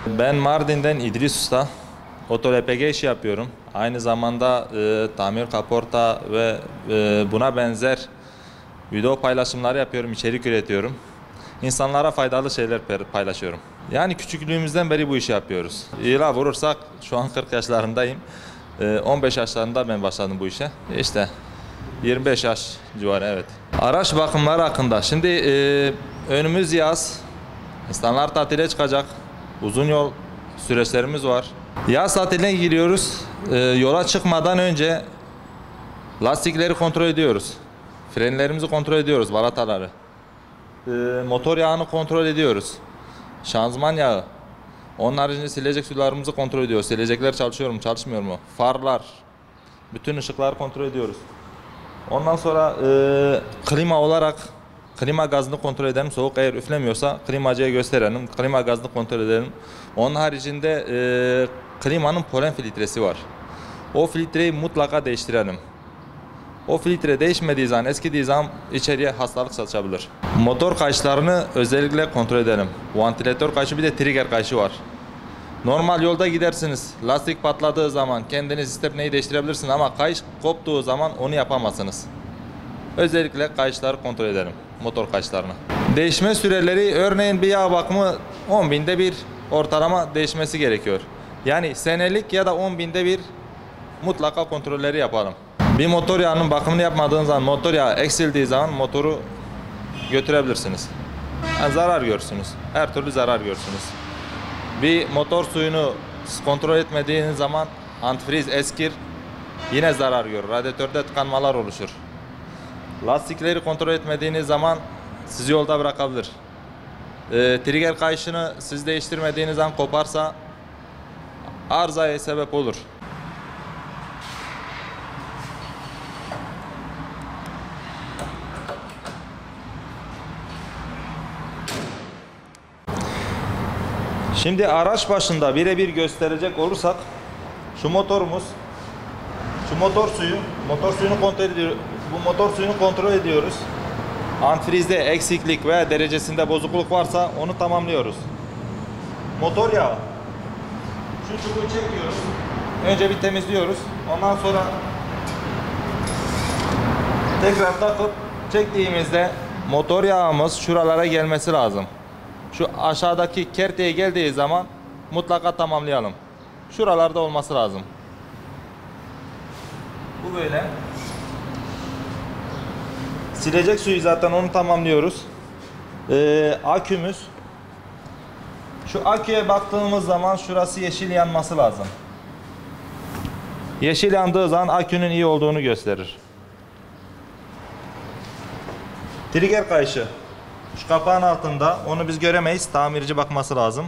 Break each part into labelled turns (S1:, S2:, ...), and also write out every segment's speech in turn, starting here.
S1: Ben Mardin'den İdris Usta. Oto LPG işi yapıyorum. Aynı zamanda tamir, kaporta ve buna benzer video paylaşımları yapıyorum, içerik üretiyorum. İnsanlara faydalı şeyler paylaşıyorum. Yani küçüklüğümüzden beri bu işi yapıyoruz. Yıla vurursak şu an 40 yaşlarındayım. 15 yaşlarında ben başladım bu işe. İşte 25 yaş civarı, evet. Araç bakımları hakkında. Şimdi önümüz yaz. İnsanlar tatile çıkacak. Uzun yol süreçlerimiz var. Yaz tatiline giriyoruz. Yola çıkmadan önce lastikleri kontrol ediyoruz. Frenlerimizi kontrol ediyoruz, balataları. Motor yağını kontrol ediyoruz. Şanzıman yağı. Onun haricinde silecek sularımızı kontrol ediyoruz. Silecekler çalışıyor mu, çalışmıyor mu? Farlar. Bütün ışıkları kontrol ediyoruz. Ondan sonra klima olarak klima gazını kontrol edelim. Soğuk eğer üflemiyorsa klimacıya gösterelim. Klima gazını kontrol edelim. Onun haricinde klimanın polen filtresi var. O filtreyi mutlaka değiştirelim. O filtre değişmediği zaman, eskidiği zaman içeriye hastalık saçabilir. Motor kayışlarını özellikle kontrol edelim. Vantilatör kayışı, bir de trigger kayışı var. Normal yolda gidersiniz. Lastik patladığı zaman kendiniz stepneyi değiştirebilirsiniz ama kayış koptuğu zaman onu yapamazsınız. Özellikle kayışları kontrol edelim. Motor kayışlarını. Değişme süreleri, örneğin bir yağ bakımı 10 binde bir ortalama değişmesi gerekiyor. Yani senelik ya da 10 binde bir mutlaka kontrolleri yapalım. Bir motor yağının bakımını yapmadığınız zaman, motor yağı eksildiği zaman motoru götürebilirsiniz. Yani zarar görürsünüz. Her türlü zarar görürsünüz. Bir motor suyunu kontrol etmediğiniz zaman antifriz eskir, yine zarar görür. Radyatörde tıkanmalar oluşur. Lastikleri kontrol etmediğiniz zaman sizi yolda bırakabilir. Trigger kayışını siz değiştirmediğiniz zaman koparsa arızaya sebep olur. Şimdi araç başında birebir gösterecek olursak şu motorumuz, şu motor suyunu kontrol ediyoruz. Bu motor suyunu kontrol ediyoruz. Antifrizde eksiklik veya derecesinde bozukluk varsa onu tamamlıyoruz. Motor yağı. Şu çubuğu çekiyoruz. Önce bir temizliyoruz. Ondan sonra tekrar takıp çektiğimizde motor yağımız şuralara gelmesi lazım. Şu aşağıdaki kerteye geldiği zaman mutlaka tamamlayalım. Şuralarda olması lazım. Bu böyle. Silecek suyu zaten onu tamamlıyoruz. Akümüz. Şu aküye baktığımız zaman şurası yeşil yanması lazım. Yeşil yandığı zaman akünün iyi olduğunu gösterir. Trigger kayışı. Şu kapağın altında, onu biz göremeyiz. Tamirci bakması lazım.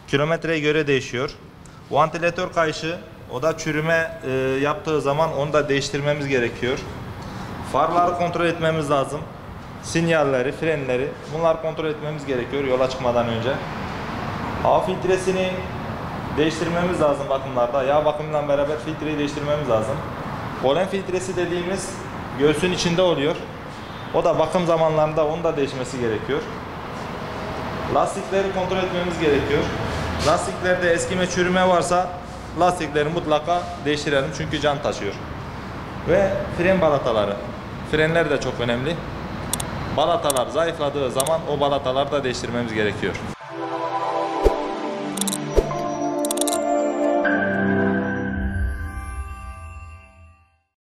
S1: Kilometreye göre değişiyor. Vantilatör kayışı, o da çürüme yaptığı zaman onu da değiştirmemiz gerekiyor. Farları kontrol etmemiz lazım. Sinyalleri, frenleri, bunları kontrol etmemiz gerekiyor yola çıkmadan önce. Hava filtresini değiştirmemiz lazım bakımlarda. Yağ bakımıyla beraber filtreyi değiştirmemiz lazım. Polen filtresi dediğimiz göğsün içinde oluyor. O da bakım zamanlarında onun da değişmesi gerekiyor. Lastikleri kontrol etmemiz gerekiyor. Lastiklerde eskime, çürüme varsa lastikleri mutlaka değiştirelim çünkü can taşıyor. Ve fren balataları. Frenler de çok önemli. Balatalar zayıfladığı zaman o balataları da değiştirmemiz gerekiyor.